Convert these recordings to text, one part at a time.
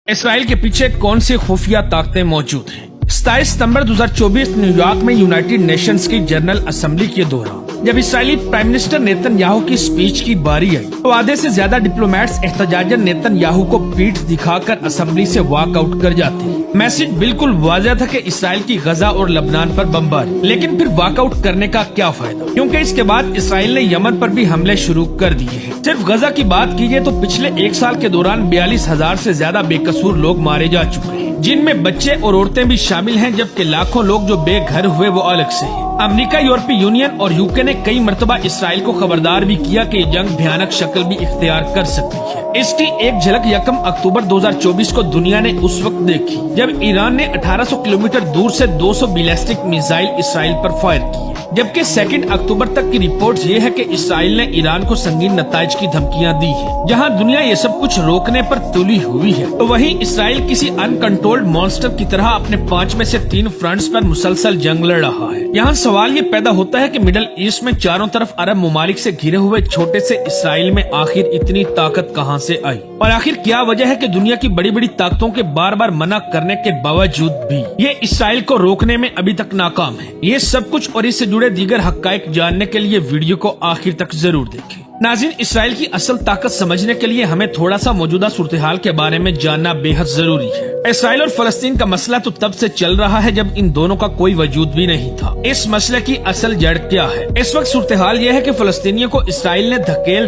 اسرائیل کے پیچھے کون سی خفیہ طاقتیں موجود ہیں؟ 27 ستمبر 2024 نیو یارک میں یونائیٹڈ نیشنز کی جنرل اسمبلی کے دوران جب اسرائیلی پرائم منسٹر نیتن یاہو کی سپیچ کی باری آئی تو آدھے سے زیادہ ڈپلومیٹس احتجاجاً نیتن یاہو کو پیٹھ دکھا کر اسمبلی سے واک آؤٹ کر جاتے ہیں۔ میسج بالکل واضح تھا کہ اسرائیل کی غزہ اور لبنان پر بمباری، لیکن پھر واک آؤٹ کرنے کا کیا فائدہ، کیونکہ اس کے بعد اسرائیل نے یمن پر بھی حملے شروع کر دیے ہیں۔ صرف غزہ کی بات کیجیے تو پچھلے ایک سال کے دوران 42,000 سے زیادہ بے قصور لوگ مارے جا چکے ہیں، جن میں بچے اور عورتیں بھی شامل ہیں، جبکہ لاکھوں لوگ جو بے گھر ہوئے وہ الگ سے ہیں۔ امریکہ، یورپی یونین اور یوکے نے کئی مرتبہ اسرائیل کو خبردار بھی کیا کہ یہ جنگ بھیانک شکل بھی اختیار کر سکتی ہے۔ اس کی ایک جھلک 1 اکتوبر 2024 کو دنیا نے اس وقت دیکھی جب ایران نے 1800 کلومیٹر دور سے 200 بیلسٹک میزائل اسرائیل پر فائر کیے، جبکہ 2 اکتوبر تک کی رپورٹ یہ ہے کہ اسرائیل نے ایران کو سنگین نتائج کی دھمکیاں دی ہیں۔ جہاں دنیا یہ سب کچھ روکنے پر تلی ہوئی ہے، تو وہیں اسرائیل کسی انکنٹرولڈ مانسٹر کی طرح اپنے 5 میں سے 3 فرنٹس پر مسلسل جنگ لڑ رہا ہے۔ یہاں سوال یہ پیدا ہوتا ہے کہ مڈل ایسٹ میں چاروں طرف عرب ممالک سے گھرے ہوئے چھوٹے سے اسرائیل میں آخر اتنی طاقت کہاں سے آئی، اور آخر کیا وجہ ہے کہ دنیا کی بڑی بڑی طاقتوں کے بار بار منع کرنے کے باوجود بھی یہ اسرائیل کو روکنے میں ابھی تک ناکام ہے۔ یہ سب کچھ اور اس سے جڑے دیگر حقائق جاننے کے لیے ویڈیو کو آخر تک ضرور دیکھیں۔ ناظرین، اسرائیل کی اصل طاقت سمجھنے کے لیے ہمیں تھوڑا سا موجودہ صورتحال کے بارے میں جاننا بے حد ضروری ہے۔ اسرائیل اور فلسطین کا مسئلہ تو تب سے چل رہا ہے جب ان دونوں کا کوئی وجود بھی نہیں تھا۔ اس مسئلے کی اصل جڑ کیا ہے؟ اس وقت صورتحال یہ ہے کہ فلسطینیوں کو اسرائیل نے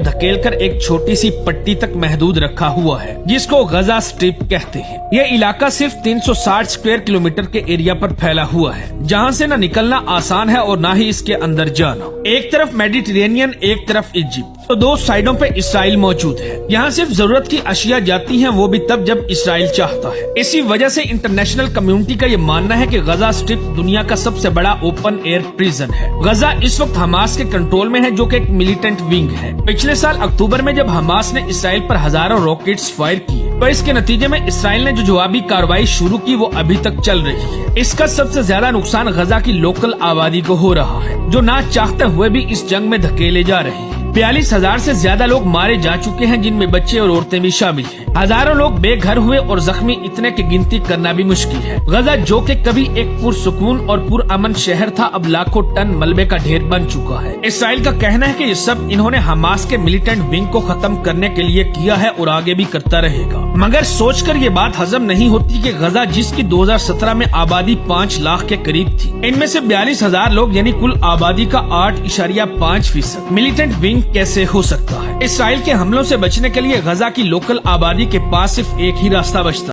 دھکیل کر ایک چھوٹی سی پٹی تک محدود رکھا ہوا ہے، جس کو غزہ اسٹرپ کہتے ہیں۔ یہ علاقہ صرف 360 اسکوائر کلومیٹر کے ایریا پر پھیلا ہوا ہے، جہاں سے نہ نکلنا آسان ہے اور نہ ہی اس کے اندر جانا۔ ایک طرف میڈیٹرینین، ایک طرف ایجپٹ، تو 2 سائڈوں پہ اسرائیل موجود ہے۔ یہاں صرف ضرورت کی اشیاء جاتی ہیں، وہ بھی تب جب اسرائیل چاہتا ہے۔ اسی وجہ سے انٹرنیشنل کمیونٹی کا یہ ماننا ہے کہ غزہ اسٹرپ دنیا کا سب سے بڑا اوپن ایئر پریزن ہے۔ غزہ اس وقت حماس کے کنٹرول میں ہے، جو کہ ایک ملیٹنٹ ونگ ہے۔ پچھلے سال اکتوبر میں جب حماس نے اسرائیل پر ہزاروں راکٹس فائر کیے تو اس کے نتیجے میں اسرائیل نے جو جوابی کارروائی شروع کی وہ ابھی تک چل رہی ہے۔ اس کا سب سے زیادہ نقصان غزہ کی لوکل آبادی کو ہو رہا ہے، جو نہ چاہتے ہوئے بھی اس جنگ میں دھکیلے جا رہے ہیں۔ 42,000 سے زیادہ لوگ مارے جا چکے ہیں، جن میں بچے اور عورتیں بھی شامل ہیں۔ ہزاروں لوگ بے گھر ہوئے اور زخمی اتنے کی گنتی کرنا بھی مشکل ہے۔ غزہ جو کہ کبھی ایک پرسکون اور پرامن شہر تھا، اب لاکھوں ٹن ملبے کا ڈھیر بن چکا ہے۔ اسرائیل کا کہنا ہے کہ یہ سب انہوں نے حماس کے ملیٹنٹ ونگ کو ختم کرنے کے لیے کیا ہے اور آگے بھی کرتا رہے گا، مگر سوچ کر یہ بات ہضم نہیں ہوتی کہ غزہ، جس کی 2017 میں آبادی 5 لاکھ کے قریب تھی، ان میں سے 42,000 لوگ یعنی کل آبادی کا 8.5% ملیٹنٹ ونگ کیسے ہو سکتا ہے؟ اسرائیل کے حملوں سے بچنے کے لیے غزہ کی لوکل آبادی کے پاس صرف ایک ہی راستہ بچتا